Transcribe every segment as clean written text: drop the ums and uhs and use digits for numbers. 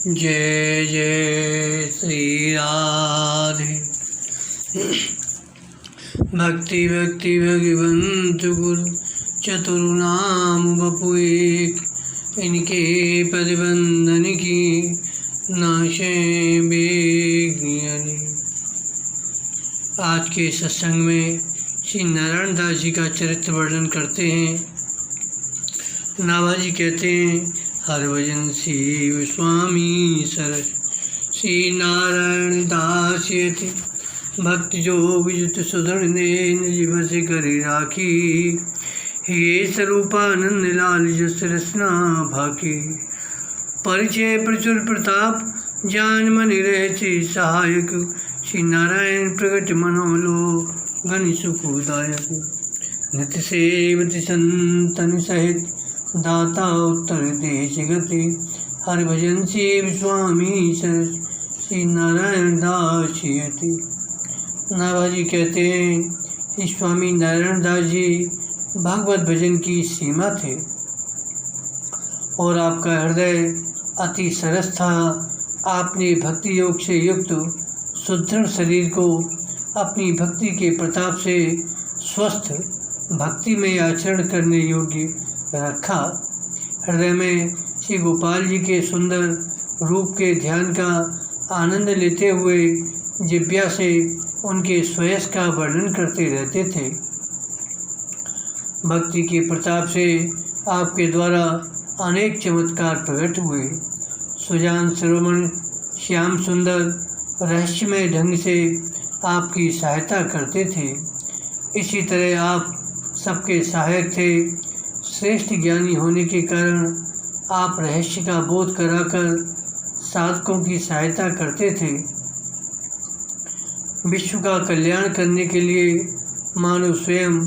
जय जय श्री राधे। भक्ति भक्ति भगवंत गुरु चतुर्नाम बपु एक, इनके प्रतिबंधन की नाशे बेग्नि। आज के सत्संग में श्री नारायण दास जी का चरित्र वर्णन करते हैं। नाभाजी कहते हैं, हरभजन शिव स्वामी सरस श्री नारायण दास यति भक्त जो विजुत सुदृढ़ ने निज बस करि राखी। हे स्वरूपानंद लाल जस रसना भाकी। परिचय प्रचुर प्रताप जान मन रहते सहायक। श्री नारायण प्रगट मनोलो गण सुखदायक। नित्य सेवति संतन सहित दाता उत्तर देश गति। हरभजन शिव स्वामी सरस श्री नारायण दास यति। नाभाजी कहते हैं, स्वामी नारायण दास जी भागवत भजन की सीमा थे और आपका हृदय अति सरस था। आपने भक्ति योग से युक्त सुदृढ़ शरीर को अपनी भक्ति के प्रताप से स्वस्थ भक्ति में आचरण करने योग्य रखा। हृदय में श्री गोपाल जी के सुंदर रूप के ध्यान का आनंद लेते हुए जिव्या से उनके स्वयं का वर्णन करते रहते थे। भक्ति के प्रताप से आपके द्वारा अनेक चमत्कार प्रकट हुए। सुजान श्रवण श्याम सुंदर रहस्यमय ढंग से आपकी सहायता करते थे। इसी तरह आप सबके सहायक थे। श्रेष्ठ ज्ञानी होने के कारण आप रहस्य का बोध कराकर साधकों की सहायता करते थे। विश्व का कल्याण करने के लिए मानो स्वयं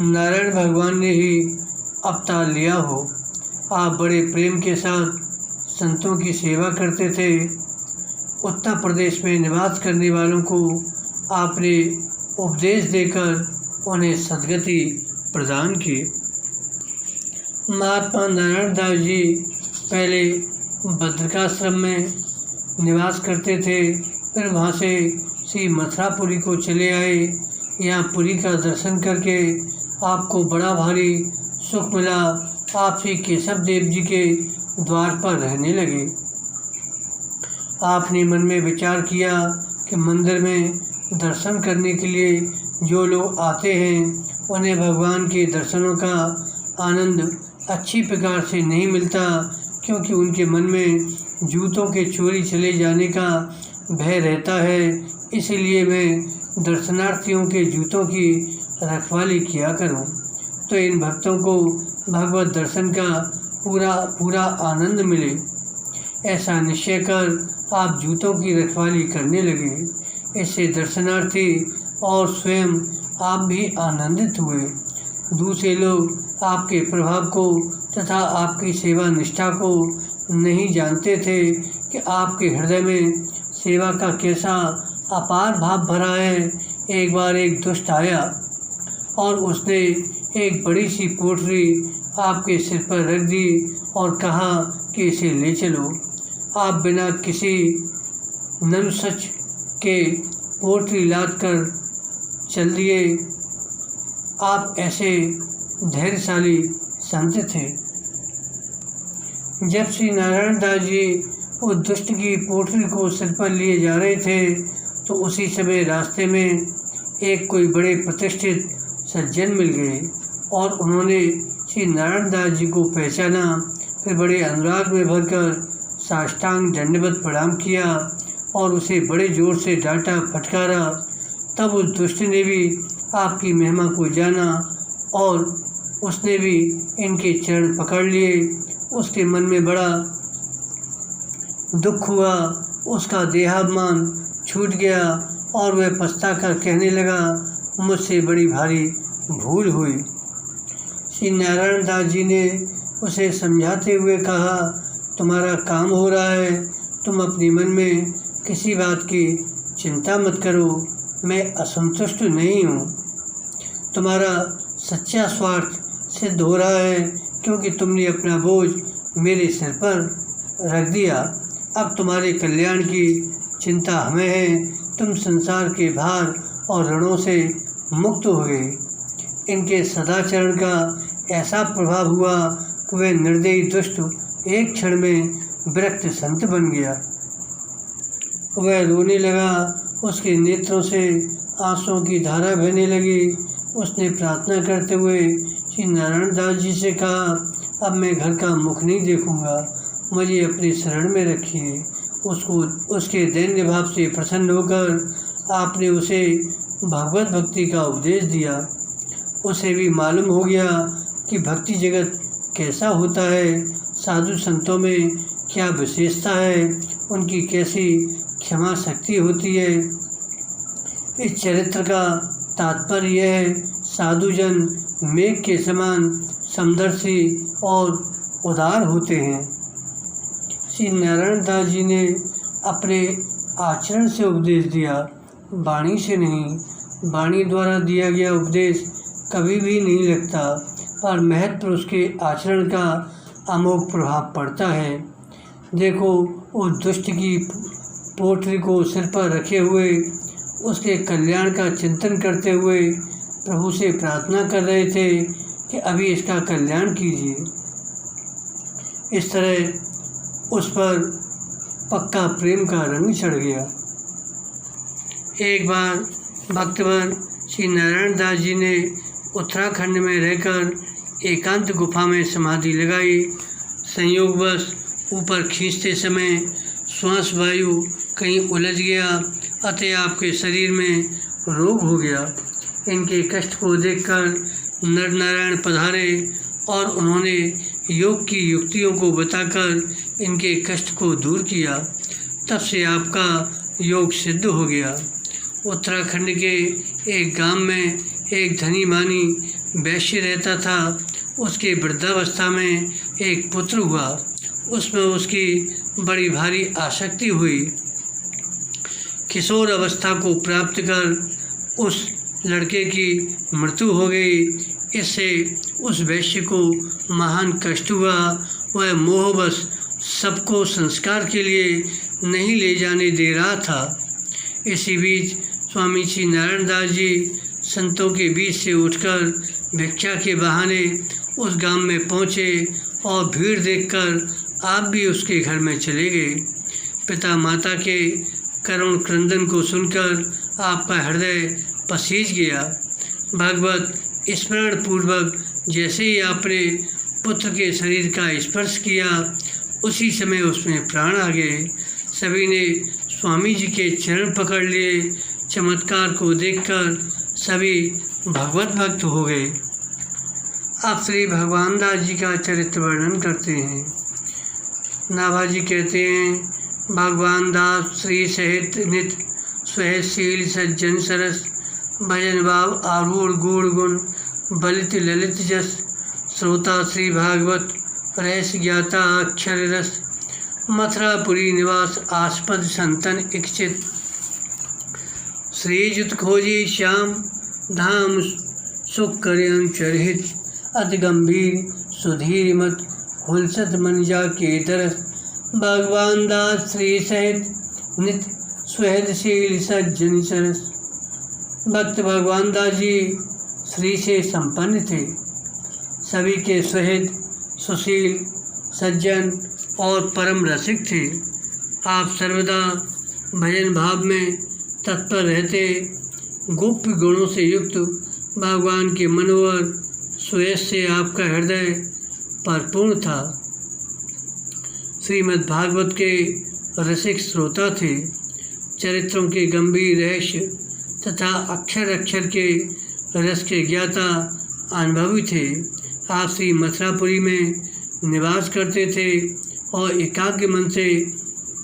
नारायण भगवान ने ही अवतार लिया हो। आप बड़े प्रेम के साथ संतों की सेवा करते थे। उत्तर प्रदेश में निवास करने वालों को आपने उपदेश देकर उन्हें सद्गति प्रदान की। महात्मा नारायण दास जी पहले बद्रिकाश्रम में निवास करते थे, फिर वहाँ से श्री मथुरापुरी को चले आए। यहाँ पुरी का दर्शन करके आपको बड़ा भारी सुख मिला। आप श्री केशव देव जी के द्वार पर रहने लगे। आपने मन में विचार किया कि मंदिर में दर्शन करने के लिए जो लोग आते हैं उन्हें भगवान के दर्शनों का आनंद अच्छी प्रकार से नहीं मिलता, क्योंकि उनके मन में जूतों के चोरी चले जाने का भय रहता है। इसलिए मैं दर्शनार्थियों के जूतों की रखवाली किया करूं, तो इन भक्तों को भगवत दर्शन का पूरा आनंद मिले। ऐसा निश्चय कर आप जूतों की रखवाली करने लगे। इससे दर्शनार्थी और स्वयं आप भी आनंदित हुए। दूसरे लोग आपके प्रभाव को तथा आपकी सेवा निष्ठा को नहीं जानते थे कि आपके हृदय में सेवा का कैसा अपार भाव भरा है। एक बार एक दुष्ट आया और उसने एक बड़ी सी पोटली आपके सिर पर रख दी और कहा कि इसे ले चलो। आप बिना किसी नमसच के पोटली लाद कर चल दिए। आप ऐसे धैर्यशाली संत थे। जब श्री नारायण दास जी उस दुष्ट की पोटली को सिर पर लिए जा रहे थे, तो उसी समय रास्ते में एक कोई बड़े प्रतिष्ठित सज्जन मिल गए और उन्होंने श्री नारायण दास जी को पहचाना। फिर बड़े अनुराग में भरकर साष्टांग दंडवत प्रणाम किया और उसे बड़े जोर से डांटा फटकारा। तब उस दुष्ट ने भी आपकी महिमा को जाना और उसने भी इनके चरण पकड़ लिए। उसके मन में बड़ा दुख हुआ। उसका देहाभिमान छूट गया और वह पछताकर कहने लगा, मुझसे बड़ी भारी भूल हुई। श्री नारायण दास जी ने उसे समझाते हुए कहा, तुम्हारा काम हो रहा है, तुम अपने मन में किसी बात की चिंता मत करो। मैं असंतुष्ट नहीं हूँ। तुम्हारा सच्चा स्वार्थ सिद्ध हो रहा है, क्योंकि तुमने अपना बोझ मेरे सिर पर रख दिया। अब तुम्हारे कल्याण की चिंता हमें है। तुम संसार के भार और ऋणों से मुक्त हो गए। इनके सदाचरण का ऐसा प्रभाव हुआ कि वह निर्दयी दुष्ट एक क्षण में विरक्त संत बन गया। वह रोने लगा, उसके नेत्रों से आंसुओं की धारा बहने लगी। उसने प्रार्थना करते हुए श्री नारायण दास जी से कहा, अब मैं घर का मुख नहीं देखूंगा, मुझे अपनी शरण में रखिए। उसके दैन्य भाव से प्रसन्न होकर आपने उसे भगवत भक्ति का उपदेश दिया। उसे भी मालूम हो गया कि भक्ति जगत कैसा होता है, साधु संतों में क्या विशेषता है, उनकी कैसी क्षमा शक्ति होती है। इस चरित्र का तात्पर्य यह है, साधुजन मेघ के समान समदर्शी और उदार होते हैं। श्री नारायण दास जी ने अपने आचरण से उपदेश दिया, वाणी से नहीं। वाणी द्वारा दिया गया उपदेश कभी भी नहीं लगता, पर महत्व उसके आचरण का अमोघ प्रभाव पड़ता है। देखो, उस दुष्ट की पोटली को सिर पर रखे हुए उसके कल्याण का चिंतन करते हुए प्रभु से प्रार्थना कर रहे थे कि अभी इसका कल्याण कीजिए। इस तरह उस पर पक्का प्रेम का रंग चढ़ गया। एक बार भक्तवर श्री नारायण दास जी ने उत्तराखंड में रहकर एकांत गुफा में समाधि लगाई। संयोगवश ऊपर खींचते समय श्वास वायु कहीं उलझ गया, अतः आपके शरीर में रोग हो गया। इनके कष्ट को देखकर नर नारायण पधारे और उन्होंने योग की युक्तियों को बताकर इनके कष्ट को दूर किया। तब से आपका योग सिद्ध हो गया। उत्तराखंड के एक गांव में एक धनी मानी वैश्य रहता था। उसके वृद्धावस्था में एक पुत्र हुआ। उसमें उसकी बड़ी भारी आसक्ति हुई। किशोर अवस्था को प्राप्त कर उस लड़के की मृत्यु हो गई। इससे उस वैश्य को महान कष्ट हुआ। वह मोहवश सबको संस्कार के लिए नहीं ले जाने दे रहा था। इसी बीच स्वामी श्री नारायण दास जी संतों के बीच से उठकर भिक्षा के बहाने उस गांव में पहुँचे और भीड़ देखकर आप भी उसके घर में चले गए। पिता माता के करुण क्रंदन को सुनकर आपका हृदय पसीज गया। भगवत स्मरण पूर्वक जैसे ही आपने पुत्र के शरीर का स्पर्श किया, उसी समय उसमें प्राण आ गए। सभी ने स्वामी जी के चरण पकड़ लिए। चमत्कार को देखकर सभी भगवत भक्त हो गए। अब श्री भगवान दास जी का चरित्र वर्णन करते हैं। नाभाजी कहते हैं, भगवान दास श्री सहित नित स्वहशील सज्जन सरस, भजन भाव आरूढ़ गूढ़ गुण, बलित ललित जस, श्रोता श्री भागवत रहस ज्ञाता अक्षर रस, मथुरापुरी निवास आस्पद संतन इच्छित, श्रीजुत खोजी श्याम धाम सुख करयं चरहित, अति गंभीर सुधीर मत हुलसत मन जा के दरस, भगवान दास श्री सहित नित स्वहदशील सज्जन सरस। भक्त भगवान दास जी श्री से संपन्न थे। सभी के सुहृद, सुशील, सज्जन और परम रसिक थे। आप सर्वदा भजन भाव में तत्पर रहते। गोप्य गुणों से युक्त भगवान के मनोहर सुयश से आपका हृदय परिपूर्ण था। श्रीमद् भागवत के रसिक श्रोता थे। चरित्रों के गंभीर रहस्य तथा अक्षर अक्षर के रस के ज्ञाता अनुभवी थे। आप श्री मथुरापुरी में निवास करते थे और एकाग्र मन से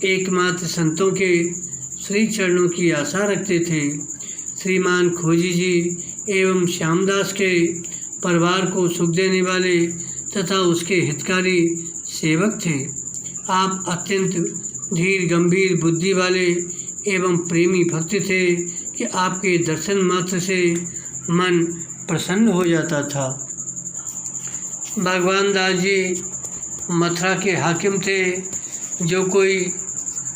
एकमात्र संतों के श्री चरणों की आशा रखते थे। श्रीमान खोजी जी एवं श्यामदास के परिवार को सुख देने वाले तथा उसके हितकारी सेवक थे। आप अत्यंत धीर गंभीर बुद्धि वाले एवं प्रेमी भक्त थे कि आपके दर्शन मात्र से मन प्रसन्न हो जाता था। भगवान दास जी मथुरा के हाकिम थे। जो कोई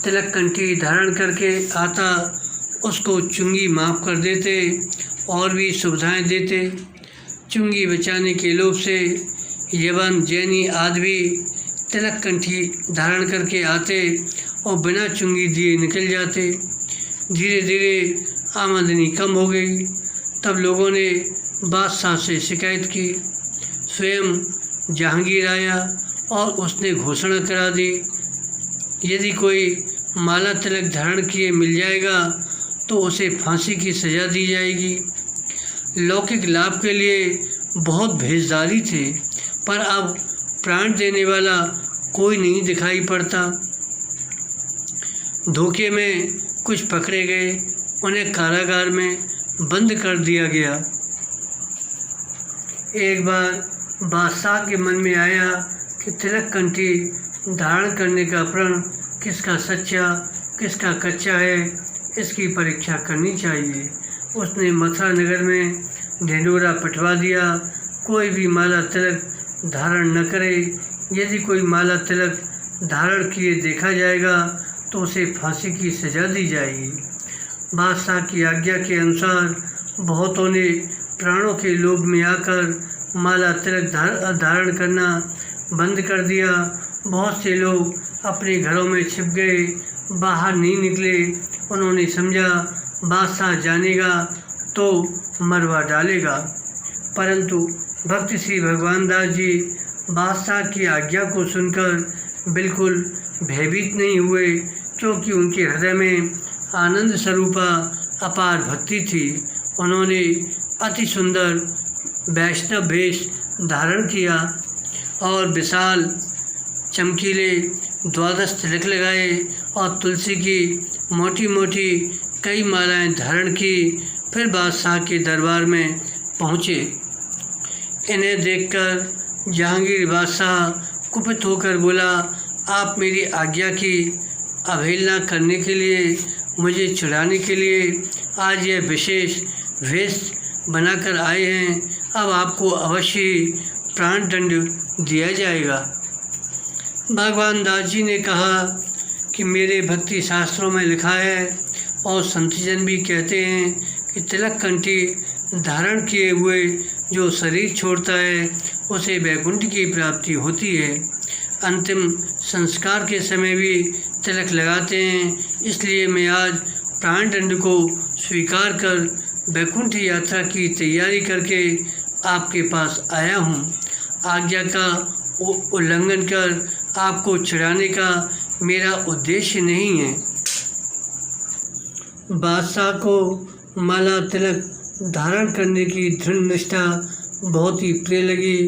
तिलक कंठी धारण करके आता उसको चुंगी माफ़ कर देते और भी सुविधाएं देते। चुंगी बचाने के लोभ से यवन जैनी आदि भी तिलक कंठी धारण करके आते और बिना चुंगी दिए निकल जाते। धीरे धीरे आमदनी कम हो गई। तब लोगों ने बादशाह से शिकायत की। स्वयं जहांगीर आया और उसने घोषणा करा दी, यदि कोई माला तिलक धारण किए मिल जाएगा तो उसे फांसी की सज़ा दी जाएगी। लौकिक लाभ के लिए बहुत भेषधारी थे, पर अब प्राण देने वाला कोई नहीं दिखाई पड़ता। धोखे में कुछ पकड़े गए, उन्हें कारागार में बंद कर दिया गया। एक बार बादशाह के मन में आया कि तिलक कंठी धारण करने का प्रण किसका सच्चा किसका कच्चा है, इसकी परीक्षा करनी चाहिए। उसने मथुरा नगर में ढिंढोरा पिटवा दिया, कोई भी माला तिलक धारण न करे। यदि कोई माला तिलक धारण किए देखा जाएगा तो उसे फांसी की सज़ा दी जाएगी। बादशाह की आज्ञा के अनुसार बहुतों ने प्राणों के लोभ में आकर माला तिलक धारण करना बंद कर दिया। बहुत से लोग अपने घरों में छिप गए, बाहर नहीं निकले। उन्होंने समझा बादशाह जानेगा तो मरवा डालेगा। परंतु भक्त श्री भगवान दास जी बादशाह की आज्ञा को सुनकर बिल्कुल भयभीत नहीं हुए, क्योंकि उनके हृदय में आनंद स्वरूपा अपार भक्ति थी। उन्होंने अति सुंदर वैष्णव वेश धारण किया और विशाल चमकीले 12 तिलक लगाए और तुलसी की मोटी मोटी कई मालाएं धारण की। फिर बादशाह के दरबार में पहुँचे। इन्हें देखकर जहांगीर बादशाह कुपित होकर बोला, आप मेरी आज्ञा की अवहेलना करने के लिए, मुझे छुड़ाने के लिए आज यह विशेष वेश बनाकर आए हैं। अब आपको अवश्य प्राण दंड दिया जाएगा। भगवान दास जी ने कहा कि मेरे भक्ति शास्त्रों में लिखा है और संतजन भी कहते हैं कि तिलक कंठी धारण किए हुए जो शरीर छोड़ता है उसे वैकुंठ की प्राप्ति होती है। अंतिम संस्कार के समय भी तिलक लगाते हैं। इसलिए मैं आज प्राण दंड को स्वीकार कर वैकुंठ यात्रा की तैयारी करके आपके पास आया हूँ। आज्ञा का उल्लंघन कर आपको छुड़ाने का मेरा उद्देश्य नहीं है। बादशाह को माला तिलक धारण करने की दृढ़ निष्ठा बहुत ही प्रिय लगी।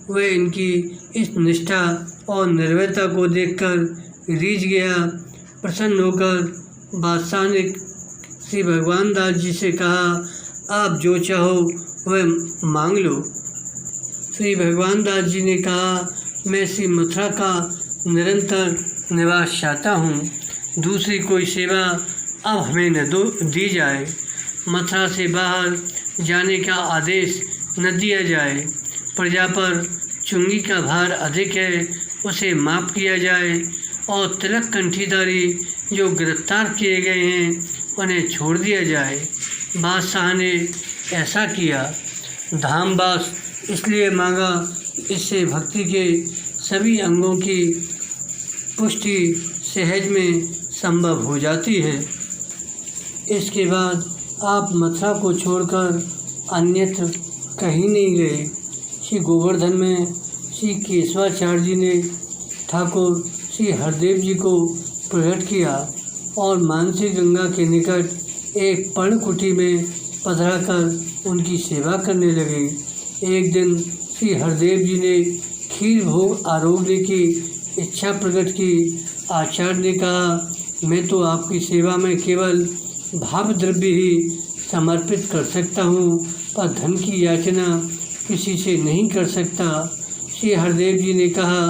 वह इनकी इस निष्ठा और निर्भयता को देखकर रीझ गया। प्रसन्न होकर बादशाह ने श्री भगवान दास जी से कहा, आप जो चाहो वह मांग लो। श्री भगवान दास जी ने कहा, मैं श्री मथुरा का निरंतर निवास चाहता हूँ। दूसरी कोई सेवा अब हमें न दी जाए। मथुरा से बाहर जाने का आदेश न दिया जाए। प्रजा पर चुंगी का भार अधिक है, उसे माफ़ किया जाए और तिलक कंठीधारी जो गिरफ्तार किए गए हैं उन्हें छोड़ दिया जाए। बादशाह ने ऐसा किया। धामवास इसलिए मांगा, इससे भक्ति के सभी अंगों की पुष्टि सहज में संभव हो जाती है। इसके बाद आप मथुरा को छोड़कर अन्यत्र कहीं नहीं गए। श्री गोवर्धन में श्री केशवाचार्य जी ने ठाकुर श्री हरदेव जी को प्रकट किया और मानसी गंगा के निकट एक पर्णकुटी में पधराकर उनकी सेवा करने लगे। एक दिन श्री हरदेव जी ने खीर भोग आरोगने की इच्छा प्रकट की। आचार्य ने कहा, मैं तो आपकी सेवा में केवल भाव द्रव्य ही समर्पित कर सकता हूँ, पर धन की याचना किसी से नहीं कर सकता। श्री हरदेव जी ने कहा,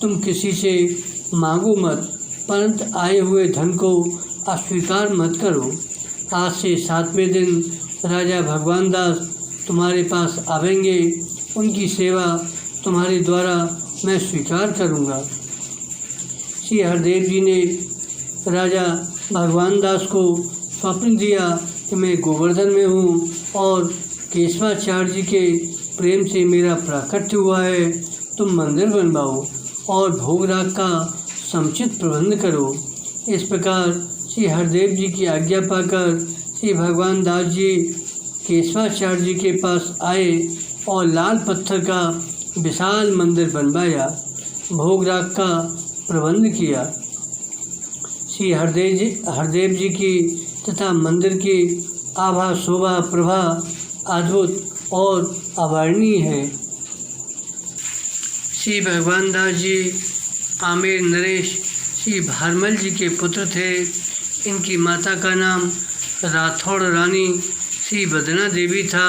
तुम किसी से मांगो मत, परंतु आए हुए धन को अस्वीकार मत करो। आज से 7वें दिन राजा भगवान दास तुम्हारे पास आवेंगे, उनकी सेवा तुम्हारे द्वारा मैं स्वीकार करूँगा। श्री हरदेव जी ने राजा भगवान दास को स्वप्न दिया कि मैं गोवर्धन में हूँ और केशवाचार्य जी के प्रेम से मेरा प्राकट्य हुआ है। तुम मंदिर बनवाओ और भोग राग का समुचित प्रबंध करो। इस प्रकार श्री हरदेव जी की आज्ञा पाकर श्री भगवान दास जी केशवाचार्य जी के पास आए और लाल पत्थर का विशाल मंदिर बनवाया, भोग राग का प्रबंध किया। श्री हरदेव जी की तथा मंदिर की आभा शोभा प्रभा अद्भुत और अवर्णनीय है। श्री भगवान दास जी आमेर नरेश श्री भारमल जी के पुत्र थे। इनकी माता का नाम राठौड़ रानी श्री बदना देवी था।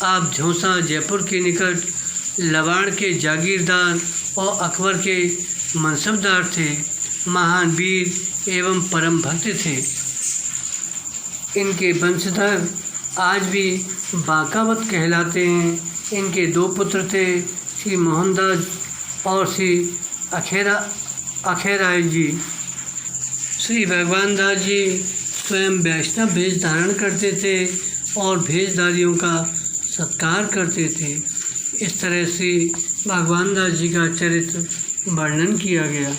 आप झोंसा जयपुर के निकट लवाड़ के जागीरदार और अकबर के मनसबदार थे। महान वीर एवं परम भक्त थे। इनके वंशधर आज भी बांकावत कहलाते हैं। इनके दो पुत्र थे, श्री मोहनदास और श्री अखेराय जी। श्री भगवान दास जी स्वयं वैष्णव भेष धारण करते थे और भेषधारियों का सत्कार करते थे। इस तरह से भगवान दास जी का चरित्र वर्णन किया गया।